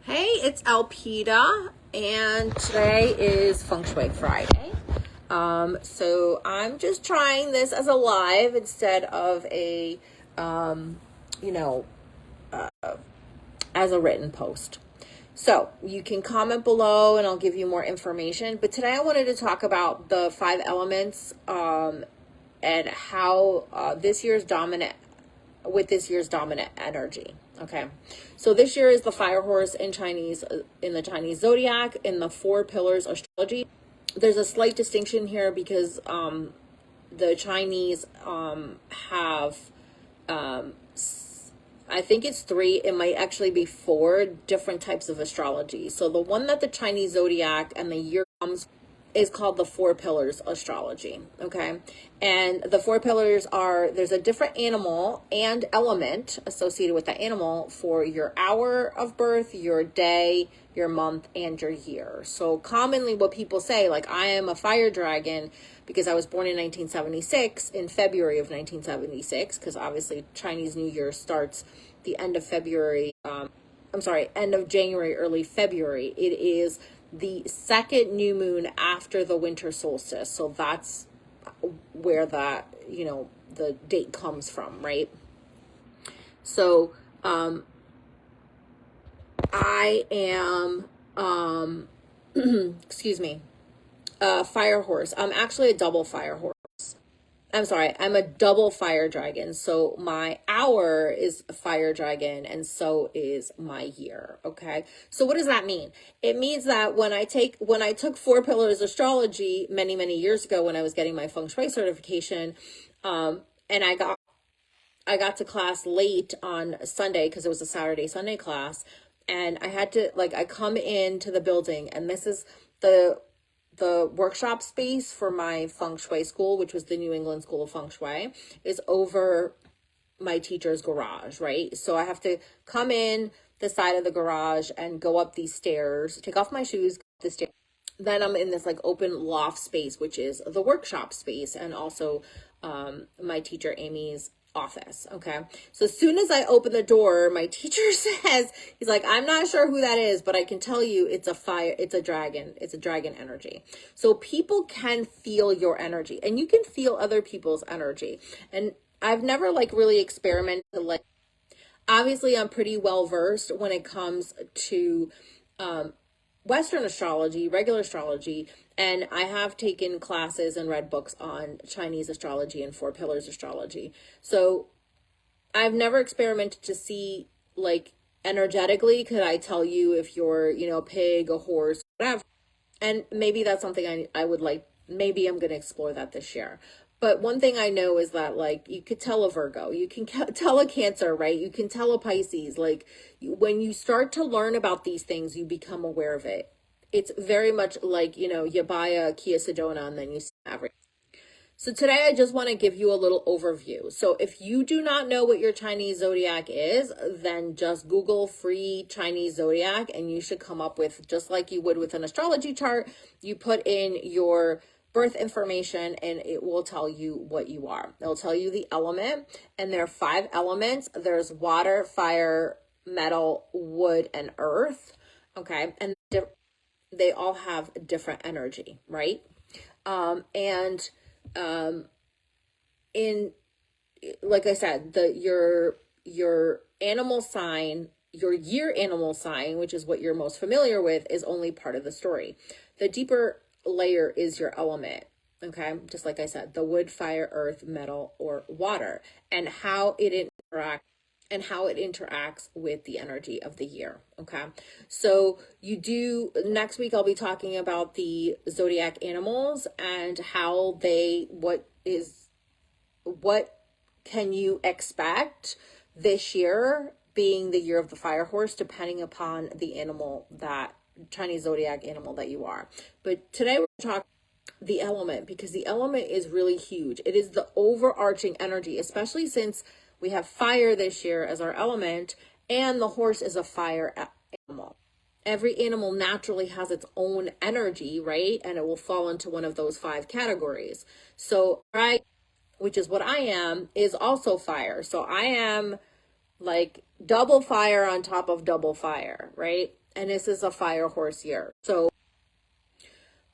Hey, it's Alpida, and today is Feng Shui Friday. So I'm just trying this as a live instead of a, you know, as a written post. So you can comment below and I'll give you more information. But today I wanted to talk about the 5 elements and how this year's dominant energy. Okay, so this year is the fire horse in the Chinese zodiac, in the 4 pillars astrology. There's a slight distinction here because the Chinese have I think it's 3, it might actually be 4 different types of astrology. So the one that the Chinese zodiac and the year comes is called the 4 pillars astrology. Okay, and the 4 pillars are, there's a different animal and element associated with the animal for your hour of birth, your day, your month, and your year. So commonly what people say, like, I am a fire dragon because I was born in 1976, in February of 1976, because obviously Chinese New Year starts the end of February, end of January, early February. It is the second new moon after the winter solstice. So that's where that, the date comes from, right? So I am, excuse me, fire horse. I'm actually a double fire horse. I'm a double fire dragon. So my hour is a fire dragon and so is my year. Okay. So what does that mean? It means that when I took 4 pillars astrology many, many years ago when I was getting my Feng Shui certification, and I got to class late on Sunday because it was a Saturday, Sunday class. And I had to, I come into the building, and this is the workshop space for my Feng Shui school, which was the New England School of Feng Shui, is over my teacher's garage, right? So I have to come in the side of the garage and go up these stairs, take off my shoes, go up the stairs. Then I'm in this open loft space, which is the workshop space, and also my teacher Amy's office. Okay, so as soon as I open the door, my teacher says, he's like, I'm not sure who that is, but I can tell you it's a dragon energy. So people can feel your energy, and you can feel other people's energy. And I've never really experimented. Obviously I'm pretty well versed when it comes to Western astrology, regular astrology, and I have taken classes and read books on Chinese astrology and 4 pillars astrology. So I've never experimented to see, energetically, could I tell you if you're, a pig, a horse, whatever. And maybe that's something I would like, maybe I'm going to explore that this year. But one thing I know is that, you could tell a Virgo, you can tell a Cancer, right? You can tell a Pisces. When you start to learn about these things, you become aware of it. It's very much like, you buy a Kia Sedona and then you see average. So today I just want to give you a little overview. So if you do not know what your Chinese zodiac is, then just Google free Chinese zodiac and you should come up with, just like you would with an astrology chart, you put in your birth information and it will tell you what you are. It'll tell you the element, and there are 5 elements. There's water, fire, metal, wood, and earth. Okay. And they all have different energy, right? In, like I said, your animal sign, your year animal sign, which is what you're most familiar with, is only part of the story. The deeper layer is your element. Okay, just like I said, the wood, fire, earth, metal, or water, and how it interacts with the energy of the year. Okay, so next week I'll be talking about the zodiac animals and how what can you expect this year, being the year of the fire horse, depending upon the animal, that Chinese zodiac animal that you are. But today we're talking the element, because the element is really huge. It is the overarching energy, especially since we have fire this year as our element, and the horse is a fire animal. Every animal naturally has its own energy, right? And it will fall into one of those 5 categories. So, right, which is what I am, is also fire. So I am like double fire on top of double fire, right? And this is a fire horse year. So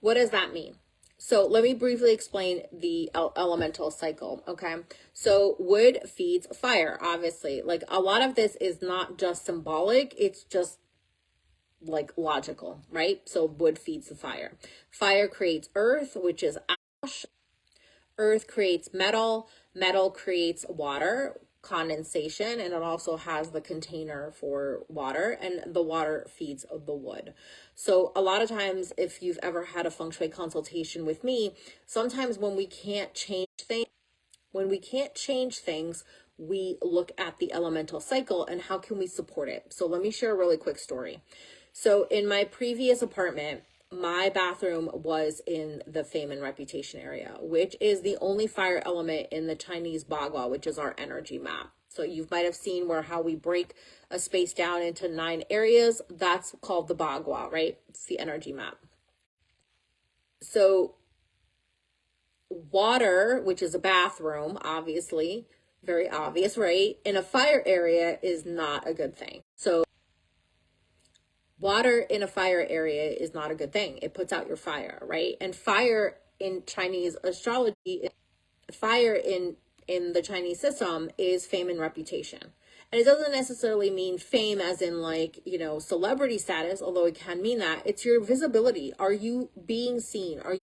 what does that mean? So let me briefly explain the elemental cycle, okay? So wood feeds fire, obviously. Like a lot of this is not just symbolic, it's just like logical, right? So wood feeds the fire. Fire creates earth, which is ash. Earth creates metal. Metal creates water, condensation, and it also has the container for water, and the water feeds the wood. So a lot of times, if you've ever had a feng shui consultation with me, sometimes when we can't change things, we look at the elemental cycle and how can we support it. So let me share a really quick story. So in my previous apartment, my bathroom was in the fame and reputation area, which is the only fire element in the Chinese Bagua, which is our energy map. So you might have seen where how we break a space down into 9 areas. That's called the Bagua, right? It's the energy map. So water, which is a bathroom, obviously, very obvious, right? In a fire area is not a good thing. So water in a fire area is not a good thing. It puts out your fire, right? And fire in Chinese astrology, fire in the Chinese system is fame and reputation. And it doesn't necessarily mean fame as in like, you know, celebrity status, although it can mean that. It's your visibility. Are you being seen? Are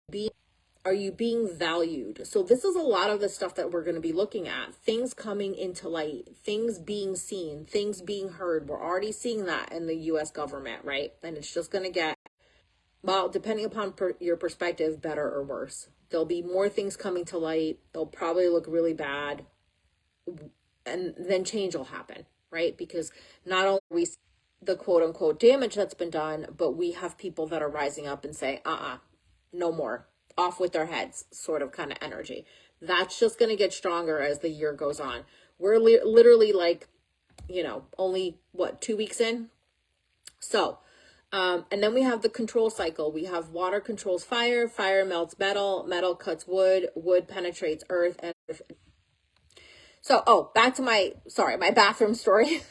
you being valued? So this is a lot of the stuff that we're going to be looking at. Things coming into light, things being seen, things being heard. We're already seeing that in the US government, right? And it's just going to get, well, depending upon your perspective, better or worse. There'll be more things coming to light. They'll probably look really bad. And then change will happen, right? Because not only we see the quote unquote damage that's been done, but we have people that are rising up and say, no more. Off with their heads sort of kind of energy. That's just going to get stronger as the year goes on. We're literally like, you know, only 2 weeks in. So, and then we have the control cycle. We have water controls fire, fire melts metal, metal cuts wood, wood penetrates earth. And so, back to my bathroom story.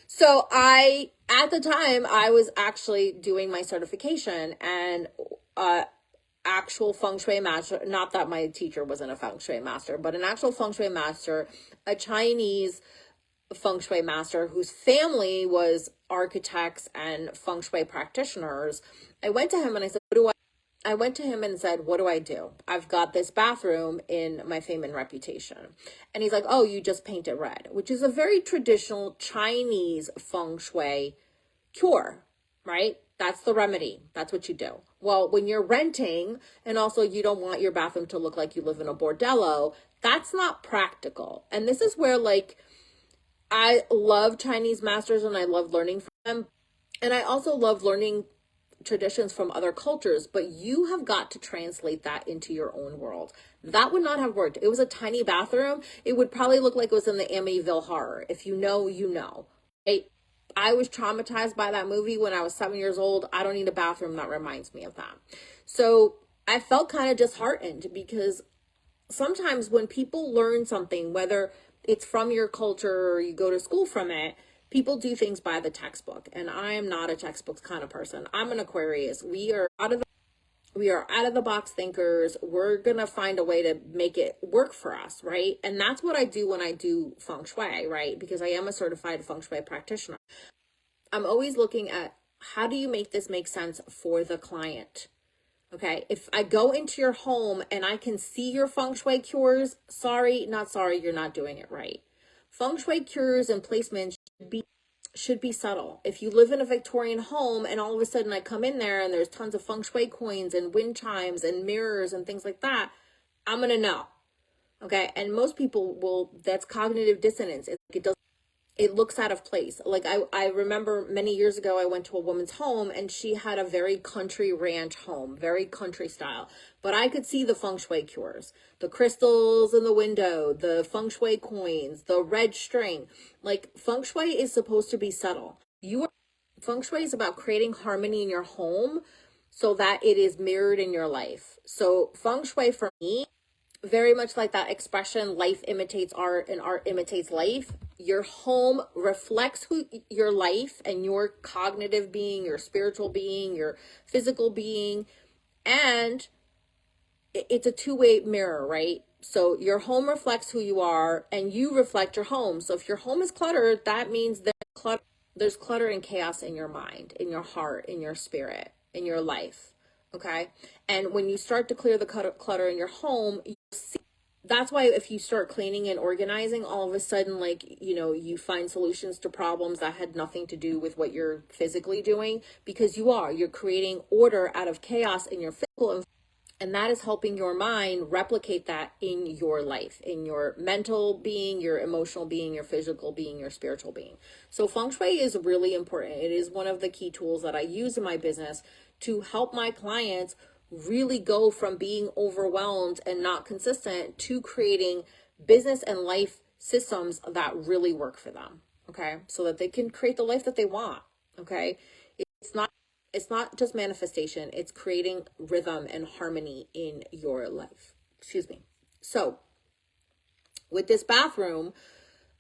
So at the time I was actually doing my certification, and, actual feng shui master, not that my teacher wasn't a feng shui master, but an actual feng shui master, a Chinese feng shui master whose family was architects and feng shui practitioners. I went to him and I said, what do I do? I've got this bathroom in my fame and reputation. And he's like, oh, you just paint it red, which is a very traditional Chinese feng shui cure, right? That's the remedy. That's what you do. Well, when you're renting and also you don't want your bathroom to look like you live in a bordello, that's not practical. And this is where, like, I love Chinese masters and I love learning from them. And I also love learning traditions from other cultures, but you have got to translate that into your own world. That would not have worked. It was a tiny bathroom. It would probably look like it was in the Amityville Horror. If you know, you know. Right? I was traumatized by that movie when I was 7 years old. I don't need a bathroom that reminds me of that. So I felt kind of disheartened, because sometimes when people learn something, whether it's from your culture or you go to school from it, people do things by the textbook. And I am not a textbook kind of person. I'm an Aquarius. We are out of the box thinkers. We're going to find a way to make it work for us, right? And that's what I do when I do feng shui, right? Because I am a certified feng shui practitioner. I'm always looking at, how do you make this make sense for the client? Okay, if I go into your home and I can see your feng shui cures, sorry, not sorry, you're not doing it right. Feng shui cures and placements should be subtle. If you live in a Victorian home and all of a sudden I come in there and there's tons of feng shui coins and wind chimes and mirrors and things like that, I'm going to know. Okay. And most people that's cognitive dissonance. It looks out of place. Like I remember many years ago, I went to a woman's home and she had a very country ranch home, very country style, but I could see the feng shui cures, the crystals in the window, the feng shui coins, the red string. Like, feng shui is supposed to be subtle. Feng shui is about creating harmony in your home so that it is mirrored in your life. So feng shui for me, very much like that expression, life imitates art and art imitates life. Your home reflects who your life and your cognitive being, your spiritual being, your physical being, and it's a two-way mirror, right? So your home reflects who you are and you reflect your home. So if your home is cluttered, that means there's clutter and chaos in your mind, in your heart, in your spirit, in your life. Okay? And when you start to clear the clutter in your home, you see, that's why if you start cleaning and organizing, all of a sudden, like, you find solutions to problems that had nothing to do with what you're physically doing, because you're creating order out of chaos in your physical environment. And that is helping your mind replicate that in your life, in your mental being, your emotional being, your physical being, your spiritual being. So Feng Shui is really important. It is one of the key tools that I use in my business to help my clients really go from being overwhelmed and not consistent to creating business and life systems that really work for them. Okay. So that they can create the life that they want. Okay. It's not just manifestation, it's creating rhythm and harmony in your life. Excuse me. So with this bathroom,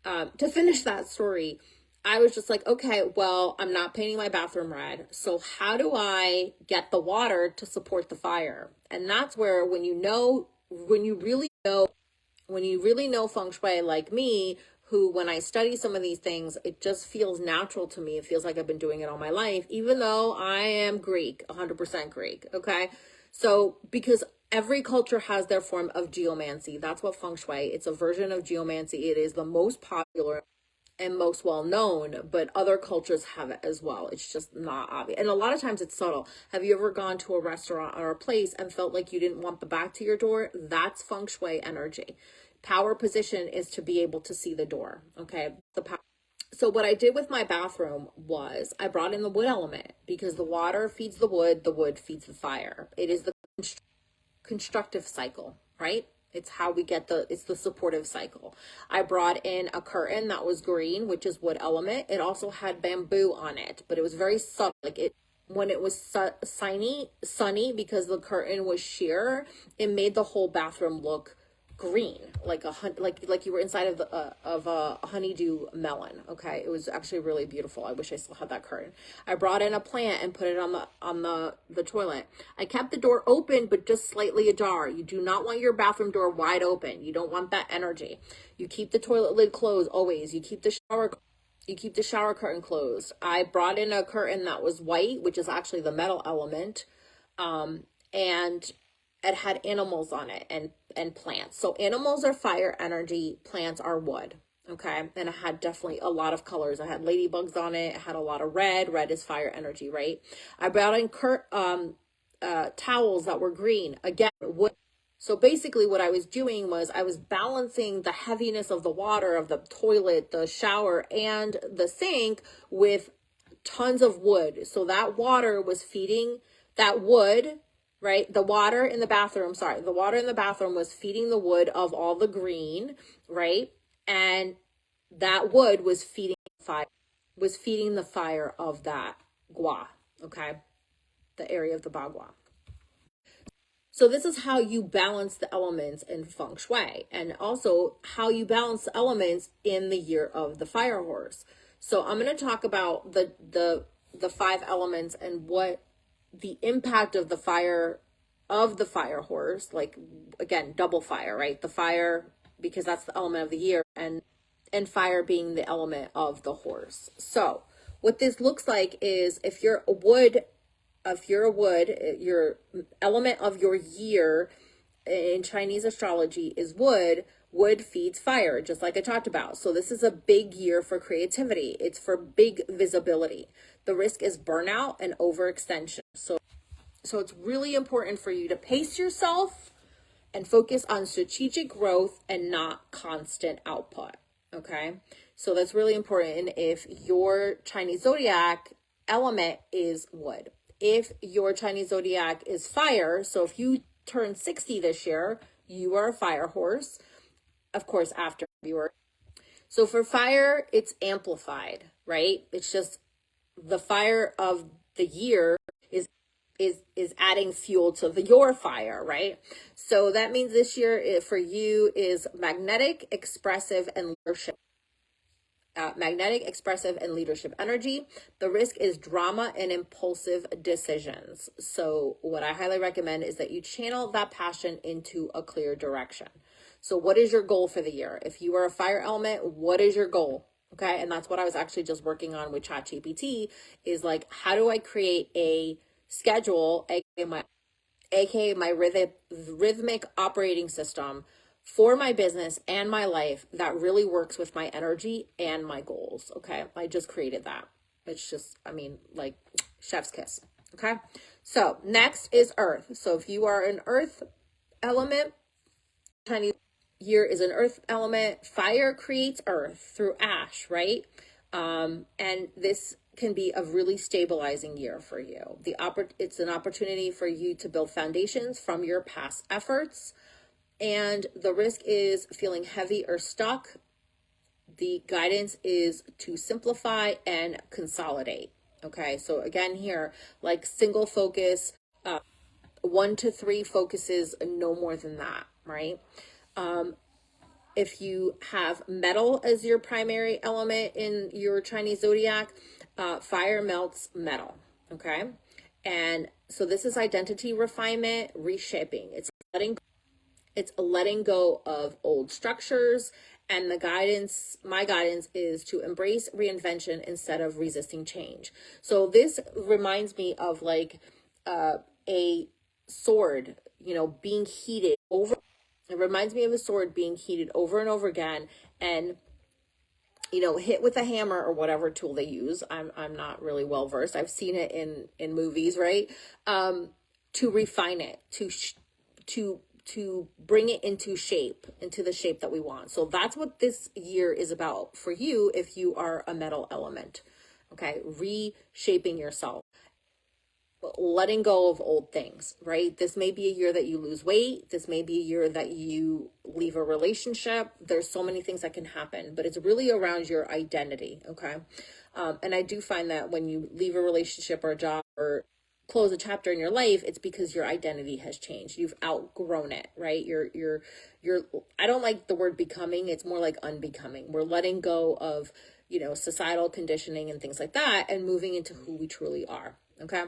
to finish that story, I was just like, okay, well, I'm not painting my bathroom red. So how do I get the water to support the fire? And that's where when you really know Feng Shui, like me, who, when I study some of these things, it just feels natural to me. It feels like I've been doing it all my life, even though I am Greek, 100% Greek. Okay. So, because every culture has their form of geomancy. That's what Feng Shui, it's a version of geomancy. It is the most popular and most well known, but other cultures have it as well. It's just not obvious. And a lot of times it's subtle. Have you ever gone to a restaurant or a place and felt like you didn't want the back to your door? That's Feng Shui energy. Power position is to be able to see the door. Okay. So what I did with my bathroom was I brought in the wood element, because the water feeds the wood feeds the fire. It is the constructive cycle, right? It's how we get it's the supportive cycle. I brought in a curtain that was green, which is wood element. It also had bamboo on it, but it was very subtle. When it was sunny, because the curtain was sheer, it made the whole bathroom look green, like you were inside of a honeydew melon. Okay, it was actually really beautiful. I wish I still had that curtain. I brought in a plant and put it on the toilet. I kept the door open but just slightly ajar. You do not want your bathroom door wide open. You don't want that energy. You keep the toilet lid closed always. You keep the shower curtain closed. I brought in a curtain that was white, which is actually the metal element, and it had animals on it and plants. So animals are fire energy, plants are wood. Okay. And it had definitely a lot of colors. I had ladybugs on it. It had a lot of red. Red is fire energy, right? I brought in towels that were green. Again, wood. So basically what I was doing was I was balancing the heaviness of the water of the toilet, the shower, and the sink with tons of wood. So that water was feeding that wood, right? The water in the bathroom was feeding the wood of all the green, right? And that wood was feeding the fire of that gua, okay? The area of the bagua. So this is how you balance the elements in Feng Shui, and also how you balance the elements in the year of the fire horse. So I'm going to talk about the 5 elements and what the impact of the fire horse, like, again, double fire, right? The fire, because that's the element of the year, and fire being the element of the horse. So what this looks like is if you're a wood, your element of your year in Chinese astrology is wood. Wood feeds fire, just like I talked about. So this is a big year for creativity. It's for big visibility. The risk is burnout and overextension. So it's really important for you to pace yourself and focus on strategic growth and not constant output. Okay. So that's really important. And if your Chinese zodiac element is wood, if your Chinese zodiac is fire, so if you turn 60 this year, you are a fire horse. Of course, after February. So for fire, it's amplified, right? It's just the fire of the year is adding fuel to your fire, right? So that means this year for you is magnetic, expressive, and leadership. magnetic, expressive, and leadership energy. The risk is drama and impulsive decisions. So what I highly recommend is that you channel that passion into a clear direction. So what is your goal for the year? If you are a fire element, what is your goal? Okay. And that's what I was actually just working on with ChatGPT, is like, how do I create a schedule, aka my rhythmic operating system for my business and my life that really works with my energy and my goals. Okay. I just created that. It's just, I mean, like chef's kiss. Okay. So next is earth. So if you are an earth element, Chinese year is an earth element. Fire creates earth through ash, right? And this can be a really stabilizing year for you. It's an opportunity for you to build foundations from your past efforts. And the risk is feeling heavy or stuck. The guidance is to simplify and consolidate. Okay, so again here, like single focus, 1 to 3 focuses, no more than that, right? If you have metal as your primary element in your Chinese zodiac, fire melts metal. Okay. And so this is identity refinement, reshaping. It's letting go of old structures. And my guidance is to embrace reinvention instead of resisting change. So this reminds me of like a sword, being heated over. It reminds me of a sword being heated over and over again, and hit with a hammer or whatever tool they use. I'm not really well versed. I've seen it in movies, right? To refine it, to bring it into the shape that we want. So that's what this year is about for you if you are a metal element. Okay, reshaping yourself, letting go of old things, right? This may be a year that you lose weight. This may be a year that you leave a relationship. There's so many things that can happen, but it's really around your identity. Okay. And I do find that when you leave a relationship or a job or close a chapter in your life, it's because your identity has changed. You've outgrown it, right? I don't like the word becoming. It's more like unbecoming. We're letting go of, societal conditioning and things like that and moving into who we truly are. Okay.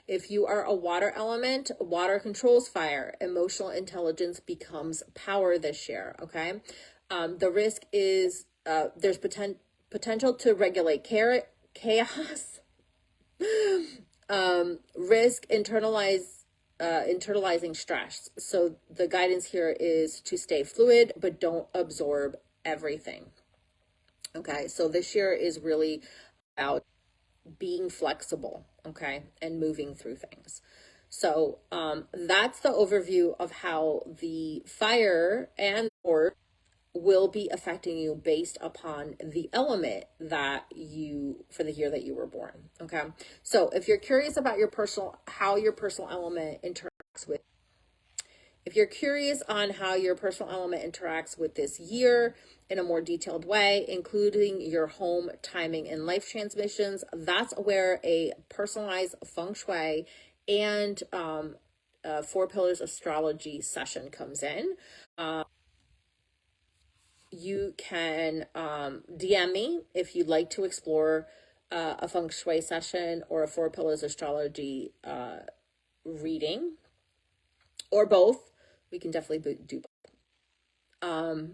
If you are a water element, water controls fire. Emotional intelligence becomes power this year. Okay. The risk is, there's potential to regulate chaos, risk internalizing stress. So the guidance here is to stay fluid, but don't absorb everything. Okay. So this year is really about being flexible, okay, and moving through things. So that's the overview of how the fire and or will be affecting you based upon the element that for the year that you were born. Okay. So if you're curious about how your personal element interacts with If you're curious on how your personal element interacts with this year in a more detailed way, including your home, timing, and life transmissions, that's where a personalized Feng Shui and 4 pillars astrology session comes in. You can DM me if you'd like to explore a Feng Shui session or a 4 pillars astrology reading, or both. We can definitely do both.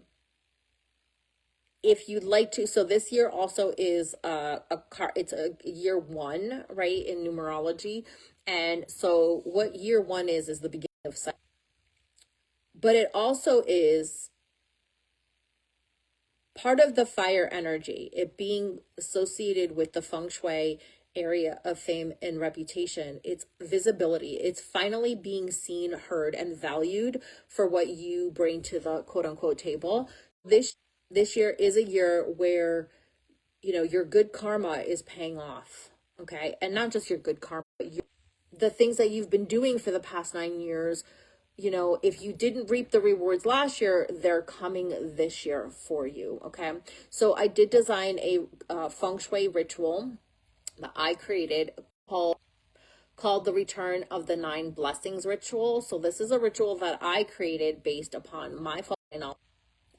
If you'd like to, so this year also is it's a year 1, right, in numerology. And so what year 1 is the beginning of cycle. But it also is part of the fire energy, it being associated with the Feng Shui area of fame and reputation. It's visibility. It's finally being seen, heard, and valued for what you bring to the quote unquote table. This year is a year where, your good karma is paying off. Okay. And not just your good karma, but the things that you've been doing for the past 9 years. If you didn't reap the rewards last year, they're coming this year for you. Okay. So I did design a Feng Shui ritual that I created called the Return of the 9 Blessings ritual. So this is a ritual that I created based upon my knowledge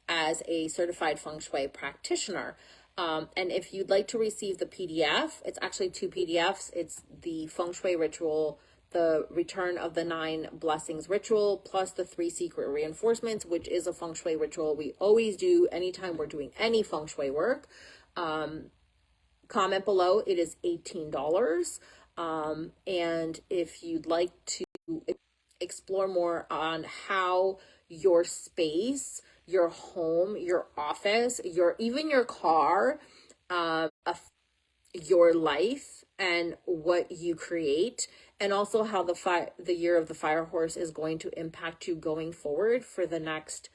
as a certified Feng Shui practitioner. And if you'd like to receive the PDF, it's actually 2 PDFs. It's the Feng Shui ritual, the Return of the 9 Blessings ritual, plus the 3 secret reinforcements, which is a Feng Shui ritual we always do anytime we're doing any Feng Shui work. Comment below. It is $18. And if you'd like to explore more on how your space, your home, your office, even your car, your life and what you create, and also how the year of the fire horse is going to impact you going forward for the next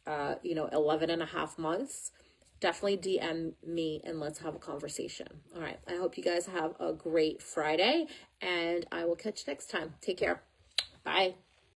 11 and a half months, definitely DM me and let's have a conversation. All right, I hope you guys have a great Friday, and I will catch you next time. Take care. Bye.